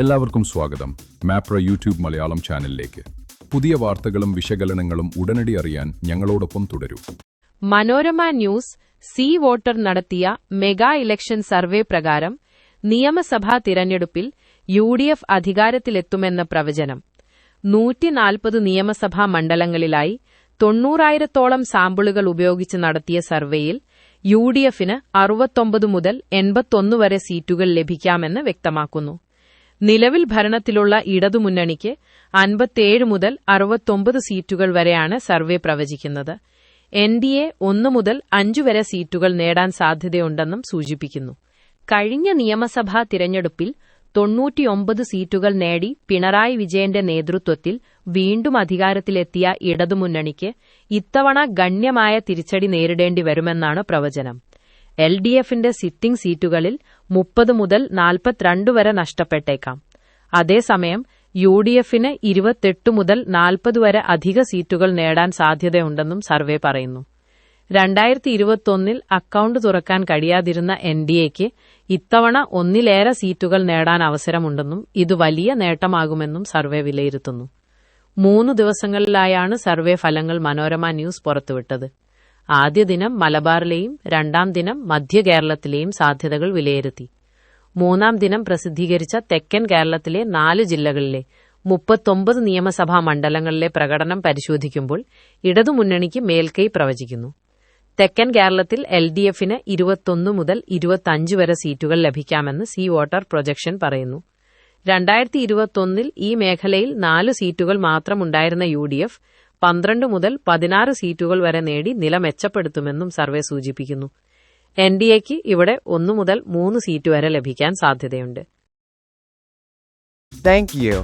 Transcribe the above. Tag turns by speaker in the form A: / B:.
A: എല്ലാവർക്കും സ്വാഗതം മാപ്ര യൂട്യൂബ് മലയാളം ചാനലിലേക്ക്. പുതിയ വാർത്തകളും വിശകലനങ്ങളും ഉടനടി അറിയാൻ ഞങ്ങളോടൊപ്പം തുടരൂ.
B: മനോരമ ന്യൂസ് സീ വോട്ടർ നടത്തിയ മെഗാ ഇലക്ഷൻ സർവേ പ്രകാരം നിയമസഭാ തിരഞ്ഞെടുപ്പിൽ UDF അധികാരത്തിലെത്തുമെന്ന പ്രവചനം. 140 നിയമസഭാ മണ്ഡലങ്ങളിലായി 90,000-ഓളം സാമ്പിളുകൾ ഉപയോഗിച്ച് നടത്തിയ സർവേയിൽ UDFന് 69 മുതൽ 81 വരെ സീറ്റുകൾ ലഭിക്കാമെന്ന് വ്യക്തമാക്കുന്നു. നിലവിൽ ഭരണത്തിലുള്ള ഇടതുമുന്നണിക്ക് 57 മുതൽ 69 സീറ്റുകൾ വരെയാണ് സർവേ പ്രവചിക്കുന്നത്. NDA 1 മുതൽ 5 വരെ സീറ്റുകൾ നേടാൻ സാധ്യതയുണ്ടെന്നും സൂചിപ്പിക്കുന്നു. കഴിഞ്ഞ നിയമസഭാ തിരഞ്ഞെടുപ്പിൽ 99 സീറ്റുകൾ നേടി പിണറായി വിജയന്റെ നേതൃത്വത്തിൽ വീണ്ടും അധികാരത്തിലെത്തിയ ഇടതുമുന്നണിക്ക് ഇത്തവണ ഗണ്യമായ തിരിച്ചടി നേരിടേണ്ടി വരുമെന്നാണ് പ്രവചനം. LDFന്റെ സിറ്റിംഗ് സീറ്റുകളിൽ 30 മുതൽ 42 വരെ നഷ്ടപ്പെട്ടേക്കാം. അതേസമയം UDFന് 28 മുതൽ 40 വരെ അധിക സീറ്റുകൾ നേടാൻ സാധ്യതയുണ്ടെന്നും സർവേ പറയുന്നു. 2021 അക്കൗണ്ട് തുറക്കാൻ കഴിയാതിരുന്ന NDAക്ക് ഇത്തവണ ഒന്നിലേറെ സീറ്റുകൾ നേടാൻ അവസരമുണ്ടെന്നും ഇത് വലിയ നേട്ടമാകുമെന്നും സർവേ വിലയിരുത്തുന്നു. 3 ദിവസങ്ങളിലായാണ് സർവേ ഫലങ്ങൾ മനോരമ ന്യൂസ് പുറത്തുവിട്ടത്. ആദ്യ ദിനം മലബാറിലെയും 2ാം ദിനം മധ്യ കേരളത്തിലെയും സാധ്യതകൾ വിലയിരുത്തി. 3ാം ദിനം പ്രസിദ്ധീകരിച്ച തെക്കൻ കേരളത്തിലെ 4 ജില്ലകളിലെ 39 നിയമസഭാ മണ്ഡലങ്ങളിലെ പ്രകടനം പരിശോധിക്കുമ്പോൾ ഇടതുമുന്നണിക്ക് മേൽക്കൈ പ്രവചിക്കുന്നു. തെക്കൻ കേരളത്തിൽ LDFന് 21 മുതൽ 25 വരെ സീറ്റുകൾ ലഭിക്കാമെന്ന് സീ വോട്ടർ പ്രൊജക്ഷൻ പറയുന്നു. 2021 ഈ മേഖലയിൽ 4 സീറ്റുകൾ മാത്രമുണ്ടായിരുന്ന UDF 12 മുതൽ 16 സീറ്റുകൾ വരെ നേടി നില മെച്ചപ്പെടുത്തുമെന്നും സർവേ സൂചിപ്പിക്കുന്നു. NDAക്ക് ഇവിടെ 1 മുതൽ 3 സീറ്റ് വരെ ലഭിക്കാൻ സാധ്യതയുണ്ട്.
C: Thank you.